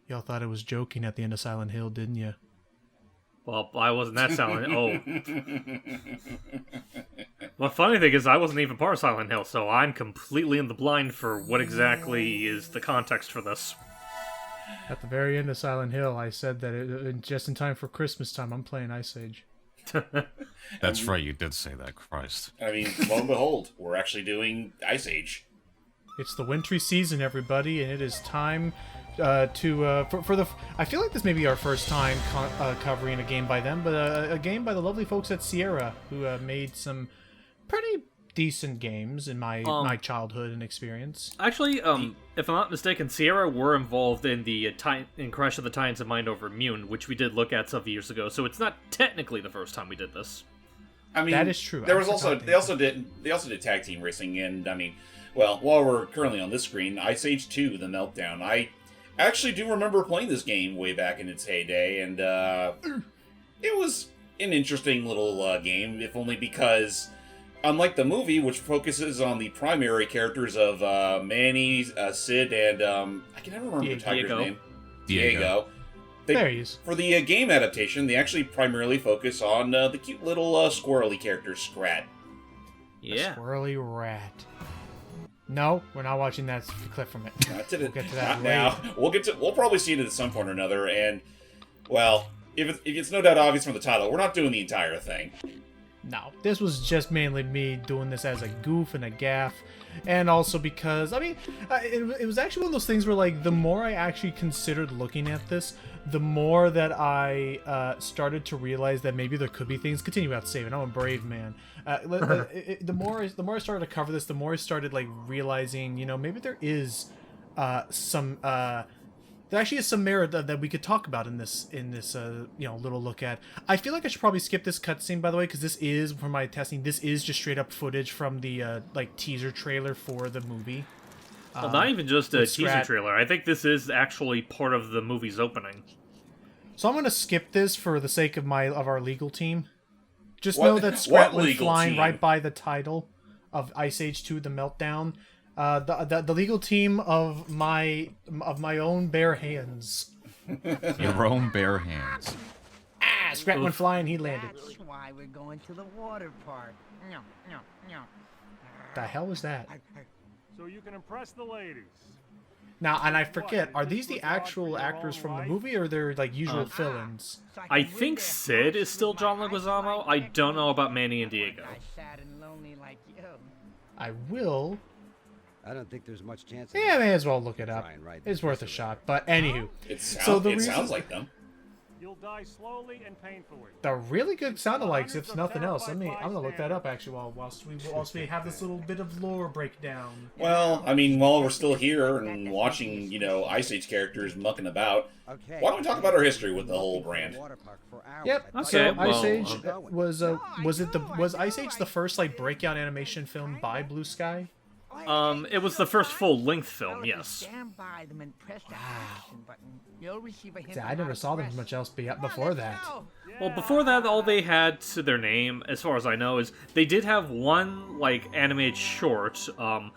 Y'all thought I was joking at the end of Silent Hill, didn't you? Well, I wasn't that Silent. Oh. Well, funny thing is, I wasn't even part of Silent Hill, so I'm completely in the blind for what exactly is the context for this. At the very end of Silent Hill, I said that just in time for Christmas time, I'm playing Ice Age. That's right, you did say that, Christ. I mean, lo and behold, we're actually doing Ice Age. It's the wintry season, everybody, and it is time for the. I feel like this may be our first time covering a game by them, but a game by the lovely folks at Sierra, who made some pretty decent games in my childhood and experience. Actually, if I'm not mistaken, Sierra were involved in the in Crash of the Titans of Mind Over Immune, which we did look at several years ago. So it's not technically the first time we did this. I mean, that is true. They also did tag team racing, and I mean, well, while we're currently on this screen, Ice Age 2: The Meltdown. I actually do remember playing this game way back in its heyday, and it was an interesting little game, if only because, unlike the movie, which focuses on the primary characters of Manny, Sid, and I can never remember the tiger's name. Diego. There he is. For the game adaptation, they actually primarily focus on the cute little squirrely character, Scrat. Yeah. The squirrely rat. No, we're not watching that clip from it. We'll get to that now. We'll probably see it at some point or another, and, well, if it's no doubt obvious from the title, we're not doing the entire thing. No, this was just mainly me doing this as a goof and a gaff, and also because, I mean, it was actually one of those things where, like, the more I actually considered looking at this, the more that I started to realize that maybe there could be things. Continue without saving. I'm a brave man. The more I started to cover this, the more I started, like, realizing, you know, maybe there is some there actually is some merit that we could talk about in this little look at. I feel like I should probably skip this cutscene, by the way, because this is, for my testing, this is just straight up footage from the like teaser trailer for the movie. Well, not even just a teaser Scrat trailer. I think this is actually part of the movie's opening. So I'm gonna skip this for the sake of our legal team. Just know that Scrat went flying right by the title of Ice Age 2: The Meltdown. The legal team of my own bare hands. Your own bare hands. Scrat went flying, he landed. That's why we're going to the water park. The hell was that? So you can impress the ladies. Now, and I forget, are these the actual actors from the movie, or they're like usual fill-ins? I think Sid is still John Leguizamo. I don't know about Manny and Diego. I will. I don't think there's much chance. Yeah, I may as well look it up. It's worth a shot. But anywho, it sounds like them. You'll die slowly and painfully. The really good sound-alikes, if nothing else. I'm gonna look that up actually whilst we have this little bit of lore breakdown. Well, I mean, while we're still here and watching, Ice Age characters mucking about, why don't we talk about our history with the whole brand? Yep. Okay, So well, Ice Age was Ice Age the first like breakout animation film by Blue Sky? It was the first full-length film, yes. I never saw them much else before that. Well, before that, all they had to their name, as far as I know, is they did have one, like, animated short. I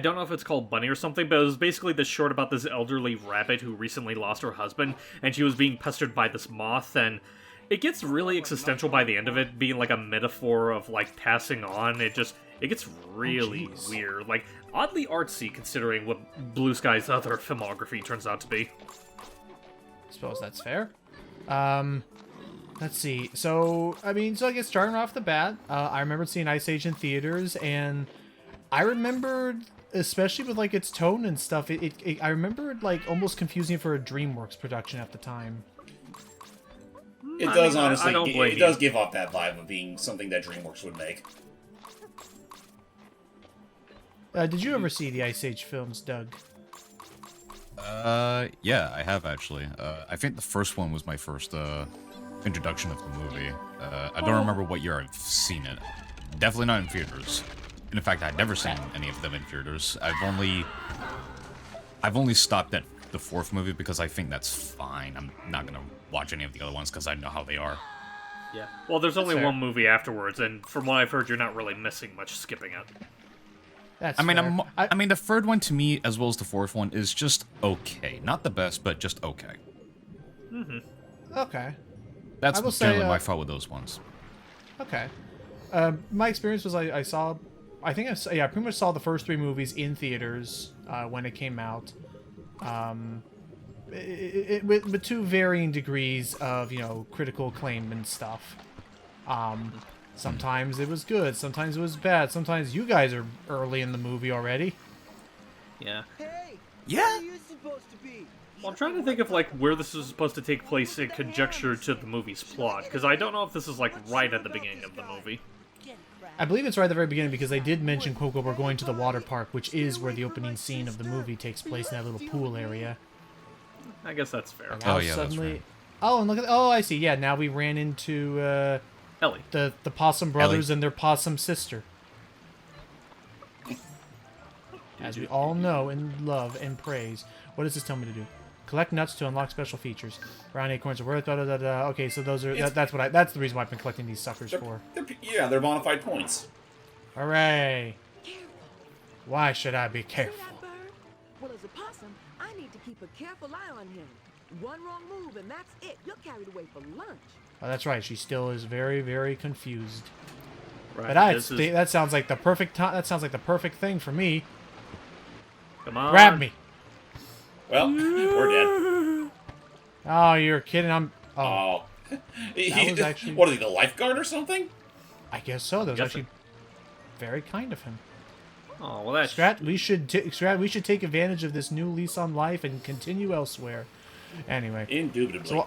don't know if it's called Bunny or something, but it was basically this short about this elderly rabbit who recently lost her husband, and she was being pestered by this moth, and it gets really existential by the end of it, being like a metaphor of, like, passing on. It gets really weird. Like, oddly artsy, considering what Blue Sky's other filmography turns out to be. I suppose that's fair. Let's see. So I guess starting off the bat, I remember seeing Ice Age in theaters, and I remembered, especially with, like, its tone and stuff, I remembered, like, almost confusing for a DreamWorks production at the time. It does, honestly. It does give off that vibe of being something that DreamWorks would make. Did you ever see the Ice Age films, Doug? Yeah, I have actually. I think the first one was my first introduction of the movie. I don't remember what year I've seen it. Definitely not in theaters. And in fact, I'd never seen any of them in theaters. I've only stopped at the fourth movie because I think that's fine. I'm not gonna watch any of the other ones because I know how they are. Yeah. Well, there's only one movie afterwards, and from what I've heard, you're not really missing much skipping it. That's I mean, fair. I mean, the third one to me, as well as the fourth one, is just okay. Not the best, but just okay. Okay. That's I will generally say, my fault with those ones. Okay. My experience was I saw, I think I pretty much saw the first 3 movies in theaters when it came out. With 2 varying degrees of, critical acclaim and stuff. Sometimes it was good, sometimes it was bad, sometimes you guys are early in the movie already. Yeah. Hey, Yeah. where are you supposed to be? Well, I'm trying to think of like where this is supposed to take place in conjecture to the movie's plot, because I don't know if this is like right at the beginning of the movie. I believe it's right at the very beginning because they did mention, quote, we're going to the water park, which is where the opening scene of the movie takes place in that little pool area. I guess that's fair. Oh, yeah, that's right. Oh, and look at, oh, I see, yeah, now we ran into, Ellie. the Possum Brothers and their Possum sister. As we all know and love and praise. What does this tell me to do? Collect nuts to unlock special features. Round acorns are worth, Okay, so those are, that's the reason why I've been collecting these suckers for. They're bona fide points. Hooray! Why should I be careful? Well, as a possum, I need to keep a careful eye on him. One wrong move and that's it. You're carried away for lunch. Oh, that's right. She still is very, very confused. Right. But that sounds like the perfect time. That sounds like the perfect thing for me. Come on. Grab me. Well, we're dead. Oh, you're kidding. Oh, Oh. That was actually- What is he, the lifeguard or something? I guess so. That was Guess actually very kind of him. Oh well, that's Scrat, we should take advantage of this new lease on life and continue elsewhere. Anyway, Indubitably.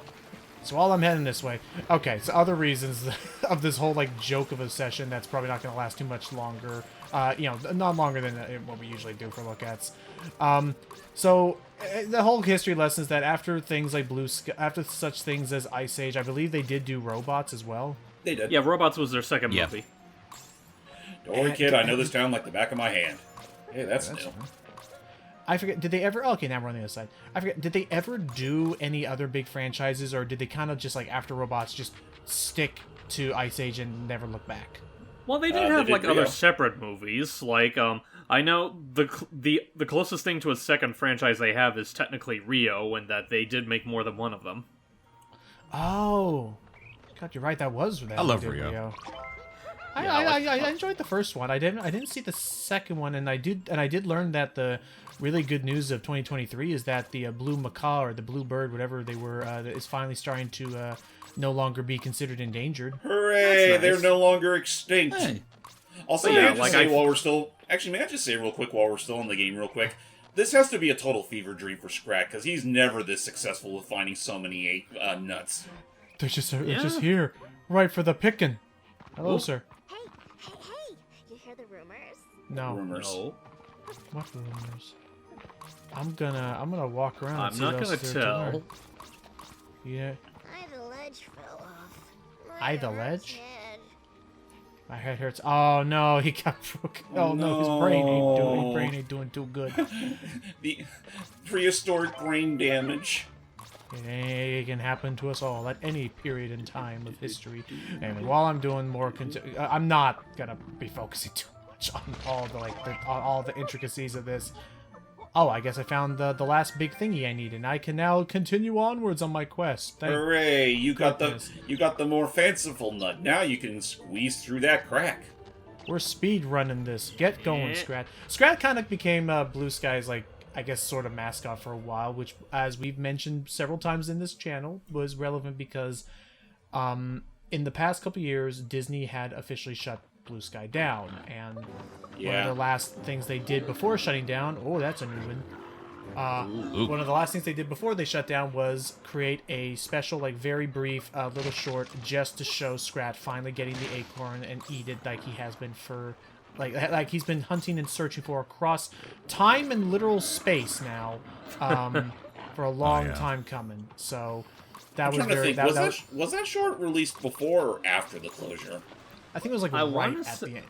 so while I'm heading this way, okay. So other reasons of this whole like joke of a session that's probably not going to last too much longer. Not longer than what we usually do for look-ats. So the whole history lesson is that after things like after such things as Ice Age, I believe they did do robots as well. They did. yeah. Robots was their second Yeah. movie. Don't worry, kid. I know this town like the back of my hand. Hey, that's new. I forget, did they ever... Okay, now we're on the other side. I forget, did they ever do any other big franchises, or did they kind of just, like, after Robots, just stick to Ice Age and never look back? Well, they did they have did like Rio. other separate movies. Like I know the closest thing to a second franchise they have is technically Rio, and that they did make more than one of them. Oh. God, you're right, that was... I love Rio. I enjoyed the first one. I didn't see the second one, and I did learn that the really good news of 2023 is that the blue macaw or the blue bird, whatever they were, is finally starting to no longer be considered endangered. Hooray! That's nice. They're no longer extinct. Hey. Also, Yeah, may I just like say I- while we're still... Actually, may I just say real quick while we're still in the game real quick? This has to be a total fever dream for Scrat, because he's never this successful with finding so many nuts. They're just Yeah. here, right for the picking. Hello, sir. Hey, hey, hey! You hear the rumors? No. Rumors. No, What rumors? I'm gonna walk around. I'm and see not what else gonna is there to tell. learn. Yeah, The ledge fell off. I the ledge? My head hurts. Oh no, he got broken. Oh no, his brain ain't doing too good. The prehistoric brain damage. It can happen to us all at any period in time of history. And while I'm doing more, I'm not gonna be focusing too much on all the intricacies of this. Oh, I guess I found the last big thingy I need, and I can now continue onwards on my quest. Hooray! You got goodness. the more fanciful nut. Now you can squeeze through that crack. We're speed running this. Get going, Yeah. Scrat. Scrat kind of became Blue Sky's, like, I guess, sort of mascot for a while, which, as we've mentioned several times in this channel, was relevant because in the past couple years, Disney had officially shut Blue Sky down, and one of the last things they did before shutting down, oh, that's a new one. One of the last things they did before they shut down was create a special, like, very brief little short just to show Scrat finally getting the acorn and eat it like he has been for... Like he's been hunting and searching for across time and literal space now, for a long time coming. So that I'm was trying to very. think. Was that short released before or after the closure? I think it was like I right wanna at say- the end.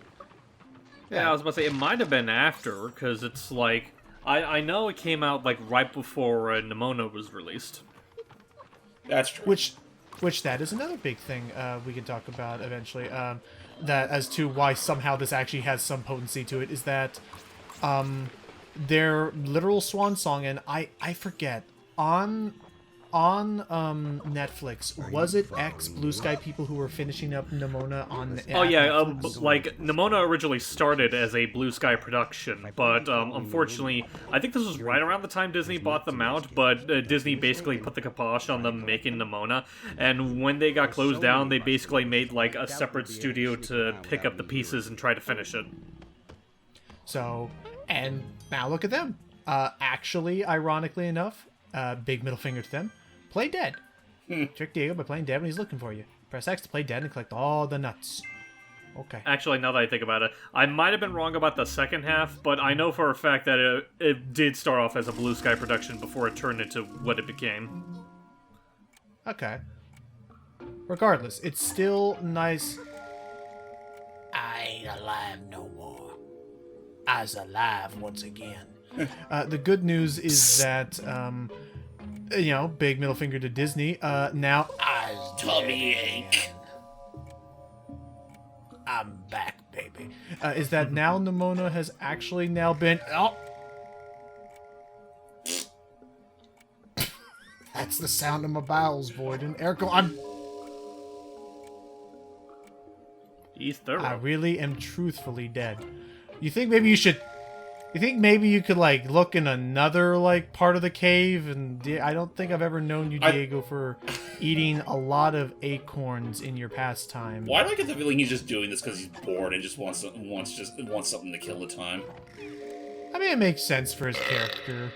yeah, I was about to say it might have been after, because it's like I know it came out like right before Nimona was released. That's true. Which that is another big thing we can talk about eventually. That as to why somehow this actually has some potency to it is that their literal swan song, and I forget on Netflix, was it ex Blue Sky people who were finishing up Nimona on Oh yeah, Netflix? like Nimona originally started as a Blue Sky production, but unfortunately, I think this was right around the time Disney bought them out. But Disney basically put the kibosh on them making Nimona, and when they got closed down, they basically made like a separate studio to pick up the pieces and try to finish it. So, and now look at them. Actually, ironically enough, big middle finger to them. Play dead. Trick Diego by playing dead when he's looking for you. Press X to play dead and collect all the nuts. Okay. Actually, now that I think about it, I might have been wrong about the second half, but I know for a fact that it did start off as a Blue Sky production before it turned into what it became. Okay. Regardless, it's still nice. I ain't alive no more. I's alive once again. The good news is that, you know, big middle finger to Disney. Now, I's Tummy ache. I'm back, baby. Is that now Nimona has actually now been... Oh! That's the sound of my bowels, Voiden. Erico, He's thorough. I really am truthfully dead. You think maybe you should... You think maybe you could, like, look in another, like, part of the cave? And I don't think I've ever known you, Diego, for eating a lot of acorns in your pastime. Why do I get the feeling he's just doing this because he's bored and just wants something to kill the time? I mean, it makes sense for his character.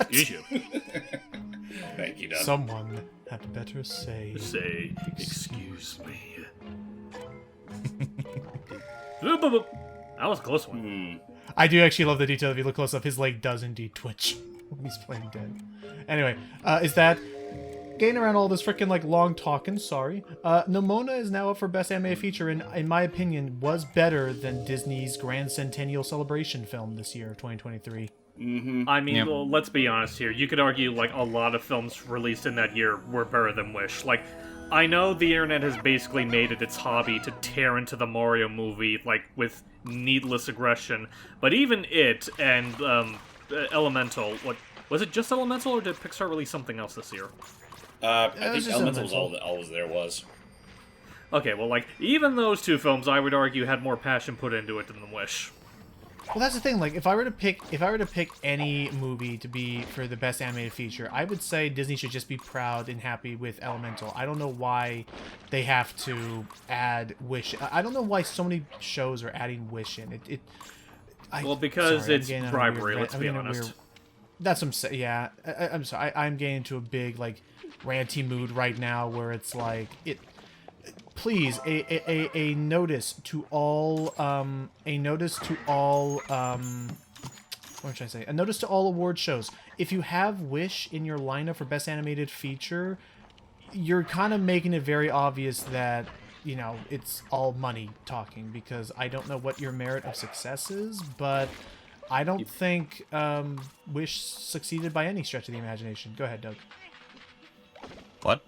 You Thank you, Doug. Someone had better say... Say, excuse me. That was a close one. I do actually love the detail. If you look close up, his leg does indeed twitch when he's playing dead. Anyway, is that... Getting around all this freaking, like, long talking, sorry. Nimona is now up for Best Animated Feature, and in my opinion, was better than Disney's Grand Centennial Celebration film this year, 2023. I mean, well, let's be honest here. You could argue, like, a lot of films released in that year were better than Wish. Like, I know the internet has basically made it its hobby to tear into the Mario movie, like, with needless aggression, but even it and, Elemental, what, was it just Elemental, or did Pixar release something else this year? I think Elemental was all there was. Okay, well, like, even those two films, I would argue, had more passion put into it than The Wish. Well, that's the thing. Like, if I were to pick any movie to be for the Best Animated Feature, I would say Disney should just be proud and happy with Elemental. I don't know why they have to add Wish. I don't know why so many shows are adding Wish in. Well, because it's bribery, let's be honest. That's what I'm saying. Yeah, I'm sorry. I'm getting into a big, like, ranty mood right now where it's like please, a notice to all what should I say? A notice to all award shows. If you have Wish in your lineup for Best Animated Feature, you're kind of making it very obvious that, you know, it's all money talking, because I don't know what your merit of success is, but I don't think Wish succeeded by any stretch of the imagination. Go ahead, Doug. What?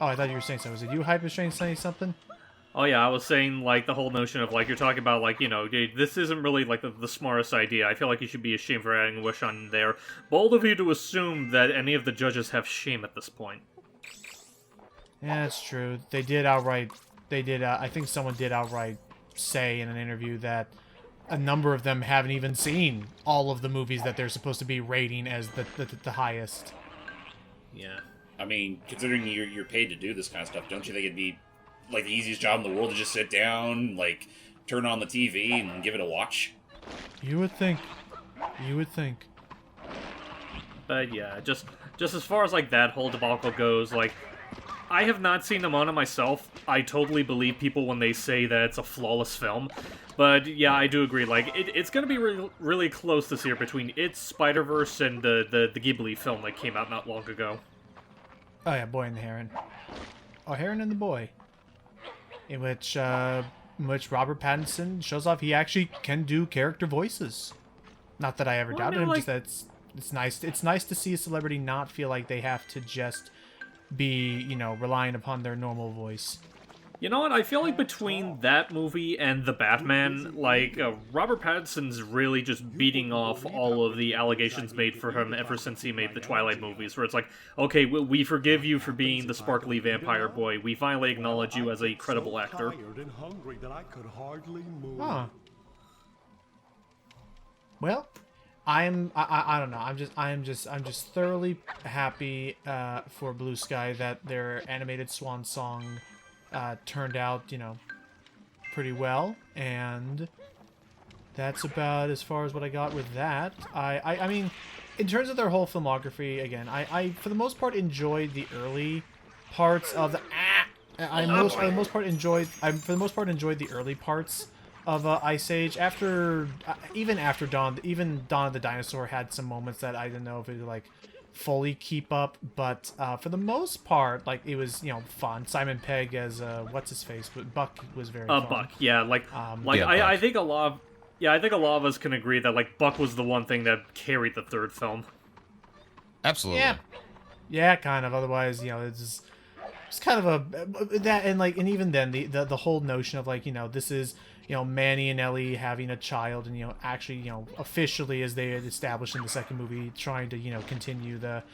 Oh, I thought you were saying something. Was it you, Hyperstrain, saying something? Oh yeah, I was saying, like, the whole notion of, like, you're talking about, like, you know, this isn't really, like, the smartest idea. I feel like you should be ashamed for adding Wish on there. Bold of you to assume that any of the judges have shame at this point. Yeah, that's true. I think someone did outright say in an interview that a number of them haven't even seen all of the movies that they're supposed to be rating as the highest. Yeah. I mean, considering you're paid to do this kind of stuff, don't you think it'd be, like, the easiest job in the world to just sit down, like, turn on the TV and give it a watch? You would think. You would think. But yeah, just as far as, like, that whole debacle goes, like, I have not seen Nimona myself. I totally believe people when they say that it's a flawless film. But yeah, I do agree. Like, it's gonna be really close this year between its Spider-Verse and the Ghibli film that came out not long ago. Oh yeah, Boy and the Heron. Oh, Heron and the Boy. In which Robert Pattinson shows off he actually can do character voices. Not that I ever doubted him, just that it's nice. It's nice to see a celebrity not feel like they have to just be, you know, relying upon their normal voice. You know what? I feel like between that movie and The Batman, like, Robert Pattinson's really just beating off all of the allegations made for him ever since he made the Twilight movies, where it's like, okay, we forgive you for being the sparkly vampire boy. We finally acknowledge you as a credible actor. Huh. Well, I don't know. I'm just thoroughly happy for Blue Sky that their animated swan song turned out, you know, pretty well, and that's about as far as what I got with that. I mean, in terms of their whole filmography, again, I for the most part enjoyed the early parts of the. For the most part enjoyed the early parts of Ice Age. After even after Dawn of the Dinosaur had some moments that I didn't know if it would like fully keep up, but for the most part, like, it was, you know, fun. Simon Pegg as what's his face, but Buck was very fun. Buck, yeah, Yeah, I think a lot of us can agree that like Buck was the one thing that carried the third film. Absolutely. Yeah, kind of. Otherwise, you know, it's kind of a that, and like, and even then the whole notion of like, you know, this is, you know, Manny and Ellie having a child, and, you know, actually, you know, officially, as they had established in the second movie, trying to, you know, continue the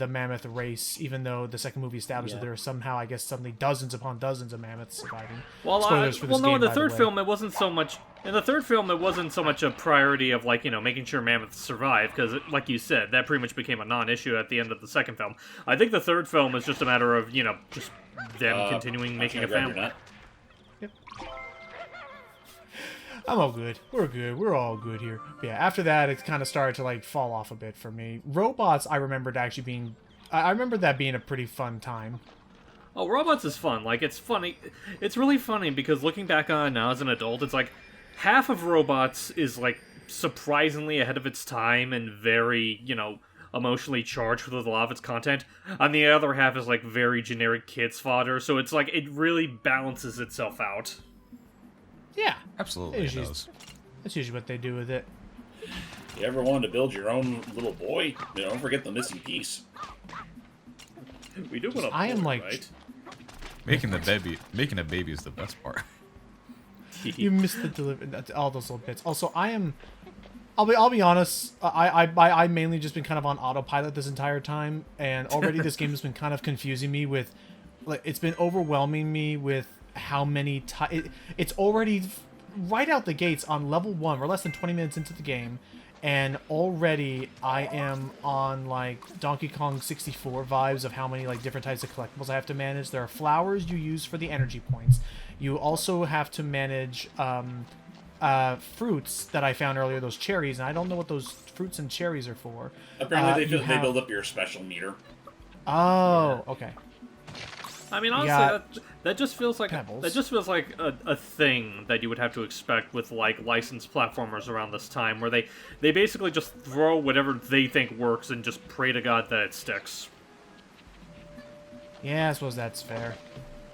mammoth race, even though the second movie established that there are somehow, I guess, suddenly dozens upon dozens of mammoths surviving. Well, no, in the third film, it wasn't so much. In the third film, it wasn't so much a priority of, like, you know, making sure mammoths survive, because, like you said, that pretty much became a non-issue at the end of the second film. I think the third film is just a matter of, you know, just them continuing making a family. Yep. I'm all good. We're good. We're all good here. But yeah, after that, it kind of started to, like, fall off a bit for me. Robots, I remembered actually being... I remember that being a pretty fun time. Oh, Robots is fun. Like, it's funny. It's really funny because looking back on it now as an adult, it's like half of Robots is, like, surprisingly ahead of its time and very, you know, emotionally charged with a lot of its content. And the other half is, like, very generic kids fodder. So it's like, it really balances itself out. Yeah. Absolutely, it does. That's usually what they do with it. You ever wanted to build your own little boy? You know, don't forget the missing piece. We do want to. I am like, right? Making a baby is the best part. You missed the delivery. All those little bits. Also, I'll be honest. I mainly just been kind of on autopilot this entire time, and already this game has been kind of confusing me with, like, it's been overwhelming me with how many it's already right out the gates on level 1. We're less than 20 minutes into the game, and already I am on, like, Donkey Kong 64 vibes of how many, like, different types of collectibles I have to manage. There are flowers you use for the energy points. You also have to manage fruits that I found earlier, those cherries, and I don't know what those fruits and cherries are for. Apparently they build up your special meter. Oh, okay. I mean, honestly, that just feels like pebbles. that just feels like a thing that you would have to expect with, like, licensed platformers around this time, where they basically just throw whatever they think works and just pray to God that it sticks. Yeah, I suppose that's fair.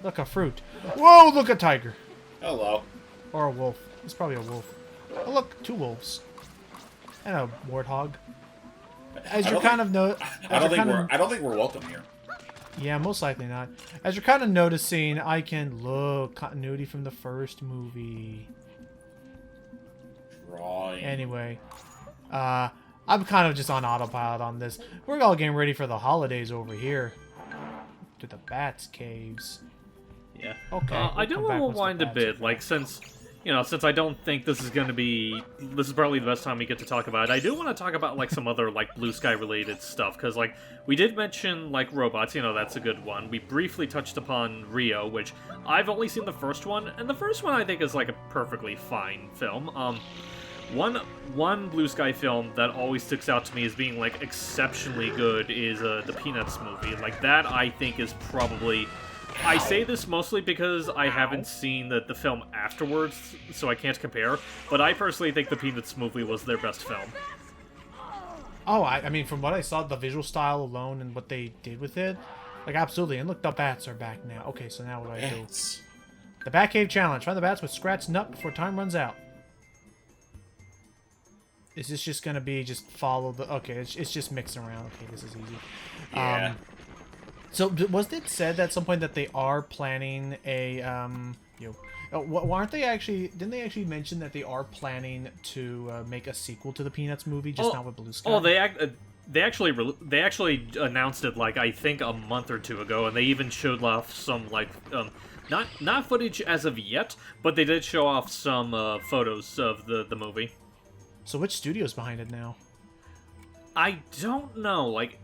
Look, a fruit. Whoa, look, a tiger. Hello. Or a wolf. It's probably a wolf. Oh, look, 2 wolves. And a warthog. As you're kind of I don't think we're welcome here. Yeah, most likely not. As you're kind of noticing, I can look continuity from the first movie. Drawing. Anyway, I'm kind of just on autopilot on this. We're all getting ready for the holidays over here. To the Bats Caves. Yeah. Okay. I do want to rewind a bit, like, since I don't think this is probably the best time we get to talk about it. I do want to talk about, like, some other, like, Blue Sky related stuff, because, like, we did mention, like, Robots, you know, that's a good one. We briefly touched upon Rio, which I've only seen the first one, and the first one I think is, like, a perfectly fine film. One Blue Sky film that always sticks out to me as being, like, exceptionally good is the Peanuts movie. Like, that I think is probably... I say this mostly because I haven't seen the film afterwards, so I can't compare, but I personally think the Peanuts movie was their best film. Oh, I mean, from what I saw, the visual style alone and what they did with it, like, absolutely. And look, the bats are back now. Okay, so now what do I do? The Batcave Challenge. Find the bats with scratch nut before time runs out. Is this just gonna be just follow the... Okay, it's just mixing around. Okay, this is easy. Yeah. So was it said at some point that they are planning a aren't they actually? Didn't they actually mention that they are planning to make a sequel to the Peanuts movie, just not with Blue Sky? Oh, they actually announced it like I think a month or two ago, and they even showed off some like not footage as of yet, but they did show off some photos of the movie. So which studio's behind it now? I don't know. Like,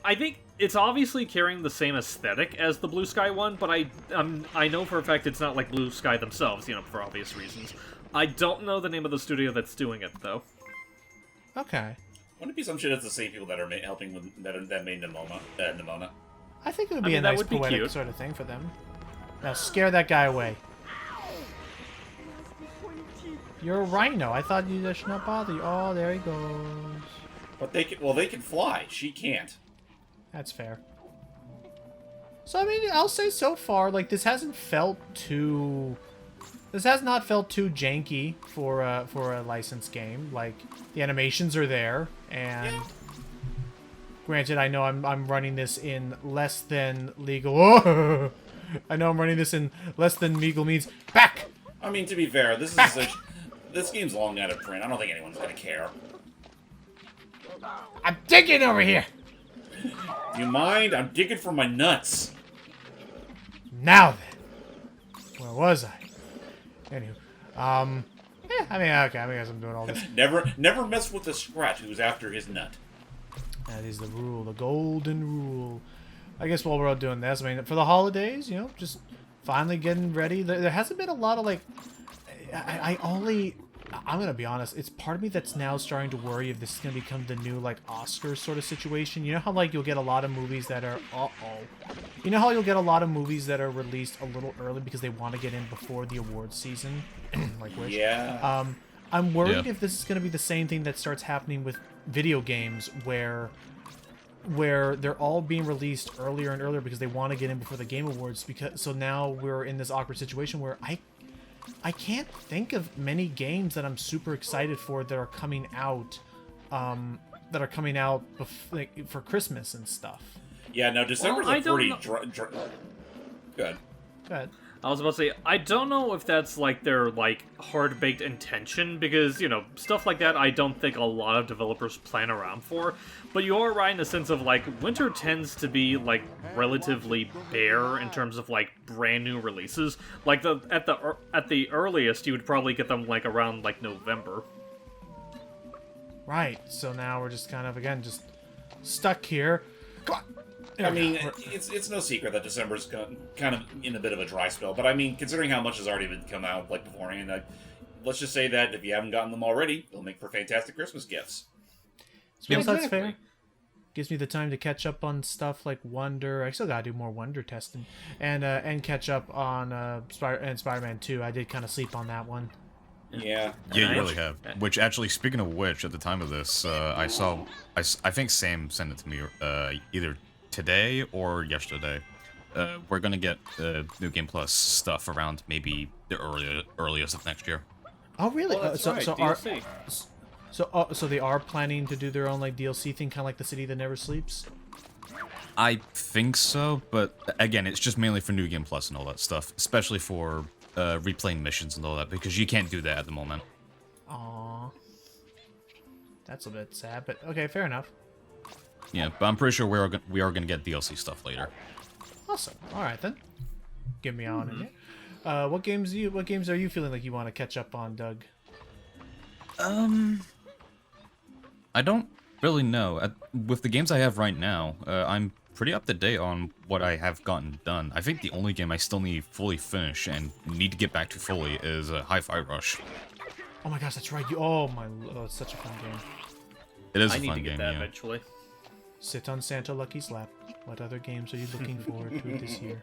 I think it's obviously carrying the same aesthetic as the Blue Sky one, but I know for a fact it's not like Blue Sky themselves, you know, for obvious reasons. I don't know the name of the studio that's doing it though. Okay. Wouldn't it be some shit that's the same people that are helping with that made Nimona? I think it would be a nice poetic sort of thing for them. Now scare that guy away. You're a rhino. I thought that should not bother you. Oh, there he goes. But they can fly. She can't. That's fair. So I mean, I'll say so far, like this has not felt too janky for a licensed game. Like the animations are there, and granted, I know I'm running this in less than legal. Oh! I know I'm running this in less than legal means. Back. I mean, to be fair, this game's long out of print. I don't think anyone's gonna care. I'm digging over here. Do you mind? I'm digging for my nuts. Now then, where was I? Anywho, yeah, I mean, okay, I guess I'm doing all this. Never mess with the Scrat who's after his nut. That is the rule, the golden rule. I guess while we're all doing this, I mean, for the holidays, you know, just finally getting ready. There hasn't been a lot of, like, I'm gonna be honest, it's part of me that's now starting to worry if this is gonna become the new, like, Oscar sort of situation. You know how, like, you'll get a lot of movies that are, you know how you'll get a lot of movies that are released a little early because they want to get in before the awards season? Like, which? Yeah. I'm worried if this is gonna be the same thing that starts happening with video games, where they're all being released earlier and earlier because they want to get in before the Game Awards. So now we're in this awkward situation where I can't think of many games that I'm super excited for that are coming out, for Christmas and stuff. Yeah, no, December's a pretty good. Good. I was about to say, I don't know if that's, like, their, like, hard-baked intention, because, you know, stuff like that I don't think a lot of developers plan around for, but you are right in the sense of, like, winter tends to be, like, relatively bare in terms of, like, brand new releases. Like, at the earliest, you would probably get them, like, around, like, November. Right, so now we're just kind of, again, just stuck here. Come on! I mean, it's no secret that December's kind of in a bit of a dry spell, but I mean, considering how much has already been come out like beforehand, let's just say that if you haven't gotten them already, they'll make for fantastic Christmas gifts. So that's fair. Gives me the time to catch up on stuff like Wonder. I still gotta do more Wonder testing, and catch up on Spider-Man 2. I did kind of sleep on that one. Yeah, you really have. Which, actually, speaking of which, at the time of this, I think Sam sent it to me either today or yesterday. We're gonna get New Game Plus stuff around maybe the earliest of next year. Oh, really? So they are planning to do their own like DLC thing, kind of like The City That Never Sleeps. I think so, but again, it's just mainly for New Game Plus and all that stuff, especially for replaying missions and all that, because you can't do that at the moment. Aww, that's a bit sad, but okay, fair enough. Yeah, but I'm pretty sure we are gonna get DLC stuff later. Awesome. All right then. Get me on in here. What games are you feeling like you want to catch up on, Doug? I don't really know. With the games I have right now, I'm pretty up to date on what I have gotten done. I think the only game I still need fully finish and need to get back to fully is Hi-Fi Rush. Oh my gosh, that's right. It's such a fun game. It is a I need fun to get game, that yeah. eventually. Sit on Santa Lucky's lap. What other games are you looking forward to this year?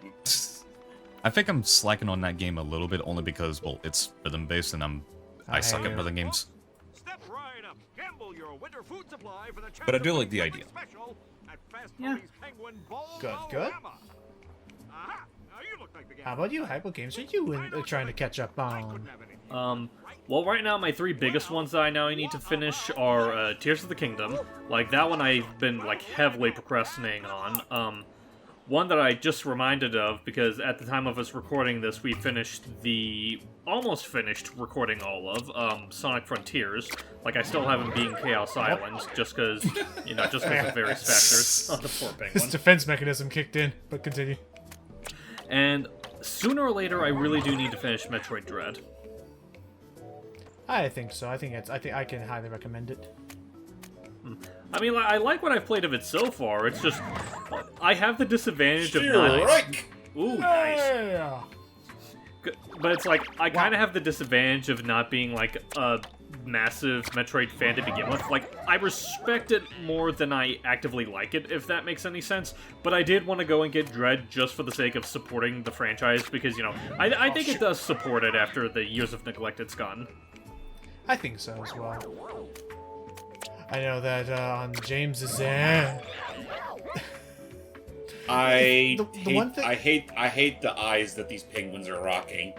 I think I'm slacking on that game a little bit, only because, well, it's rhythm-based and I suck at rhythm games. Step right up. Gamble your winter food supply for the But I do like the idea. special at Fast Yeah. Tony's Penguin Bowl Good. Aha! Now you look like the How about you? What games are you trying to catch up on? Well, right now, my three biggest ones that I know I need to finish are Tears of the Kingdom. Like, that one I've been, like, heavily procrastinating on. One that I just reminded of, because at the time of us recording this, we almost finished recording all of, Sonic Frontiers. Like, I still haven't beaten Chaos Island, just because, just because of various factors on the poor His penguin. defense mechanism kicked in, but continue. And sooner or later, I really do need to finish Metroid Dread. I think so. I think I can highly recommend it. I mean, I like what I've played of it so far. It's just, I have the disadvantage of You're not... right. Ooh, nice. Yeah. But it's like, I kind of have the disadvantage of not being, like, a massive Metroid fan to begin with. Like, I respect it more than I actively like it, if that makes any sense. But I did want to go and get Dread just for the sake of supporting the franchise, because, I think it does support it after the years of neglect it's gotten. I think so as well. I know that on James's end. I The hate the eyes that these penguins are rocking.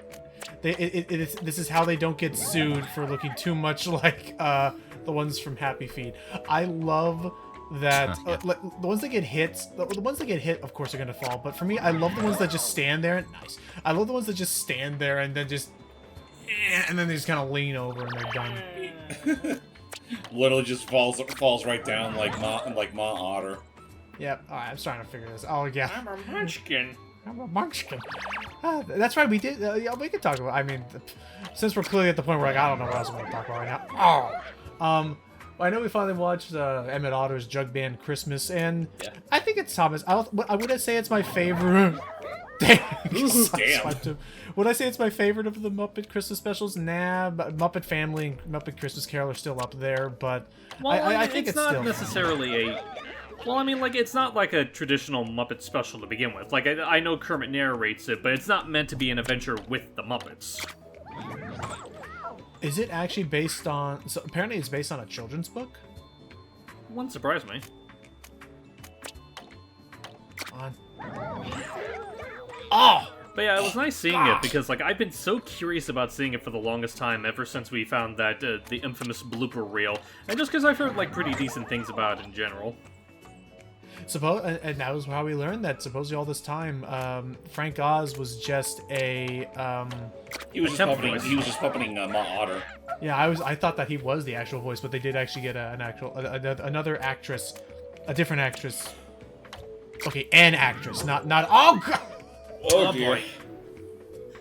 This is how they don't get sued for looking too much like the ones from Happy Feet. I love that like, the ones that get hit. The ones that get hit, of course, are gonna fall. But for me, I love the ones that just stand there. Nice. I love the ones that just stand there and then just, and then they just kind of lean over and they're done. Literally just falls right down like Ma Otter. Yep. All right, I'm starting to figure this. Oh yeah. I'm a munchkin. I'm a munchkin. That's right. We did. Yeah, we could talk about. I mean, since we're clearly at the point where like I don't know what else I'm going to talk about right now. Oh. I know we finally watched Emmett Otter's Jug Band Christmas, and I think it's Thomas. I would say it's my favorite. Damn. Would I say it's my favorite of the Muppet Christmas specials? Nah, but Muppet Family and Muppet Christmas Carol are still up there, but well, I think it's not still necessarily a. Well, I mean, like, it's not like a traditional Muppet special to begin with. Like, I know Kermit narrates it, but it's not meant to be an adventure with the Muppets. Is it actually based on... So apparently it's based on a children's book? Wouldn't surprise me. On. Oh! But yeah, it was nice seeing it, because, like, I've been so curious about seeing it for the longest time, ever since we found that, the infamous blooper reel. And just because I've heard, like, pretty decent things about it in general. And that was how we learned that supposedly all this time, Frank Oz was just a He was just puppeting Ma Otter. Yeah, I thought that he was the actual voice, but they did actually get another actress, a different actress. Okay, an actress, not oh god. Oh dear. Boy.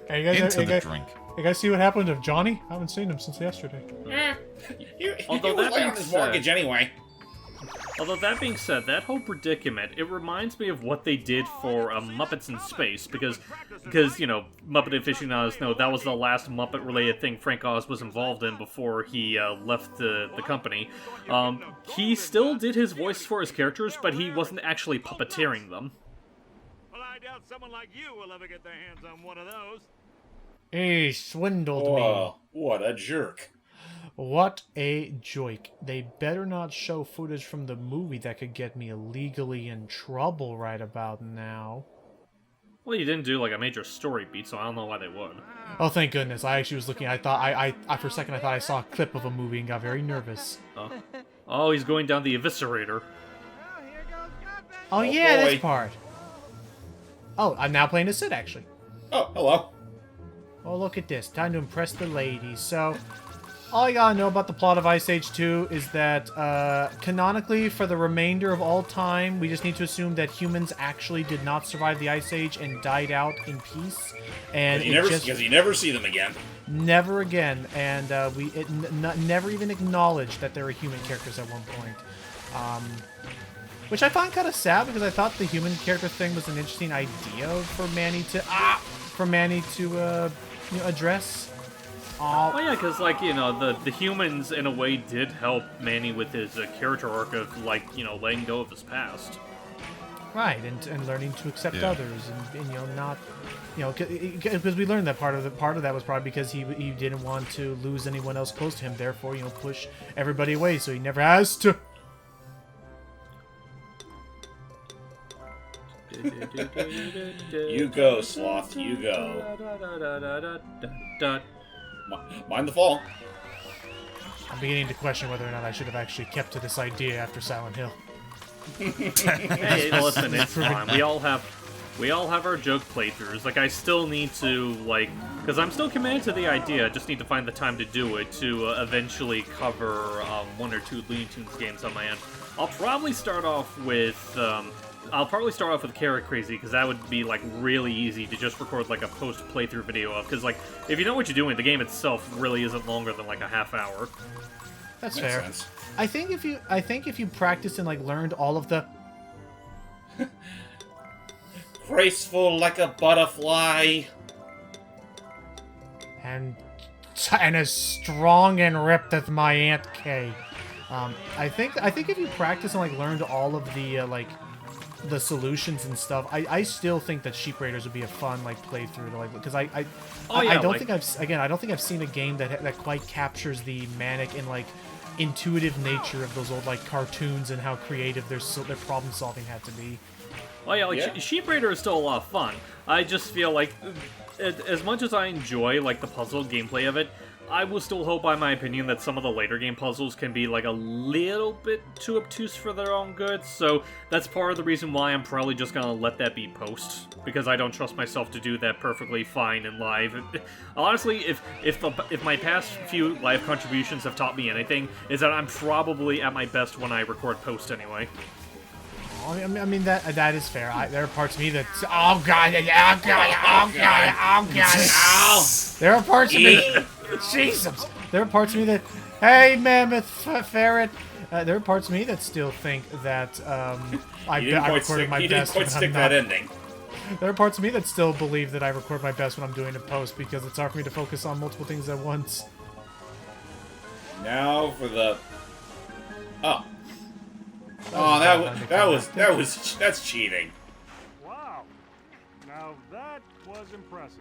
Hey, you guys, Into the drink. You guys see what happened to Johnny? I haven't seen him since yesterday. He Although was that late being on his said- mortgage anyway. Although that being said, that whole predicament, it reminds me of what they did for Muppets in Space, because Muppet aficionados know that was the last Muppet-related thing Frank Oz was involved in before he left the company. He still did his voice for his characters, but he wasn't actually puppeteering them. Well, I doubt someone like you will ever get their hands on one of those. He swindled me. Oh, what a jerk. What a joke. They better not show footage from the movie that could get me legally in trouble right about now. Well, you didn't do like a major story beat, so I don't know why they would. Oh, thank goodness. I actually was looking. I thought I for a second I thought I saw a clip of a movie and got very nervous. Oh, he's going down the Eviscerator. Oh yeah, boy. this part. Oh, I'm now playing as Sid actually. Oh, hello. Oh, look at this. Time to impress the ladies. So, all you gotta know about the plot of Ice Age 2 is that, canonically, for the remainder of all time, we just need to assume that humans actually did not survive the Ice Age and died out in peace. And Because you never see them again. never again. And never even acknowledged that there were human characters at one point. Which I find kind of sad because I thought the human character thing was an interesting idea for Manny to address. Well, yeah, because, like, the humans, in a way, did help Manny with his character arc of, like, letting go of his past. Right, and learning to accept others, and not, because we learned that part of that was probably because he didn't want to lose anyone else close to him, therefore, push everybody away, so he never has to. You go, Sloth, you go. Mind the fall. I'm beginning to question whether or not I should have actually kept to this idea after Silent Hill. Hey, listen, it's fine. We all have our joke playthroughs. Like, I still need to, like, because I'm still committed to the idea. I just need to find the time to do it to eventually cover 1 or 2 Looney Tunes games on my end. I'll probably start off with Carrot Crazy, because that would be, like, really easy to just record, like, a post-playthrough video of. Because, like, if you know what you're doing, the game itself really isn't longer than, like, a half hour. That's Makes fair. sense. I think if you practiced and like learned all of the Graceful like a butterfly. and as strong and ripped as my Aunt Kay. I think if you practice and like learned all of the like the solutions and stuff, I still think that Sheep Raiders would be a fun like playthrough to like, because I don't think I've seen a game that quite captures the manic and like intuitive nature of those old like cartoons and how creative their problem solving had to be. Oh yeah, like Sheep Raider is still a lot of fun. I just feel like, as much as I enjoy like the puzzle gameplay of it, I will still hope, by my opinion, that some of the later game puzzles can be like a little bit too obtuse for their own good. So that's part of the reason why I'm probably just gonna let that be post, because I don't trust myself to do that perfectly fine in live. Honestly, if my past few live contributions have taught me anything, is that I'm probably at my best when I record post anyway. I mean that is fair. There are parts of me that oh god, there are parts of me. Jesus, there are parts of me that hey mammoth ferret. There are parts of me that still think that I recorded my best when I'm not. Ending. There are parts of me that still believe that I record my best when I'm doing a post, because it's hard for me to focus on multiple things at once. Now for the that's cheating. Wow. Now that was impressive.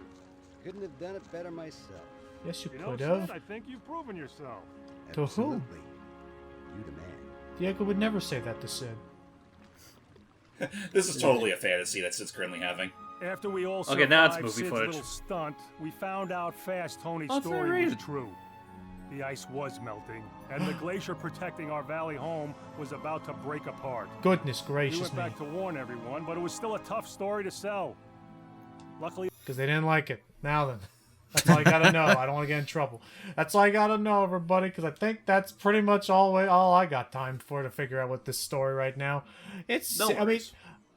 Couldn't have done it better myself. Yes, you You know, could Sid, have. I think you've proven yourself. To whom? Absolutely. You the man. Diego would never say that to Sid. This is totally a fantasy that Sid's currently having. After we all Okay, now it's survived movie Sid's footage. little stunt, we found out Fast Tony's Oh, it's story was narrated. true. The ice was melting, and the glacier protecting our valley home was about to break apart. Goodness We gracious went me. back to warn everyone, but it was still a tough story to sell. Luckily, Because they didn't like it. Now then. That's all you gotta know. I don't want to get in trouble. That's all you gotta know, everybody, because I think that's pretty much all I got time for to figure out what this story right now. I mean,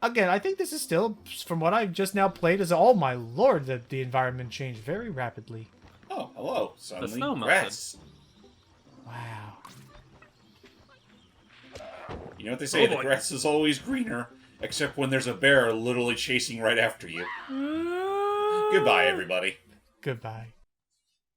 again, I think this is still, from what I've just now played, is oh my lord, that the environment changed very rapidly. Oh, hello. Suddenly, snow melted. grass. Wow. You know what they say, the boy. grass is always greener, except when there's a bear literally chasing right after you. Goodbye, everybody. Goodbye.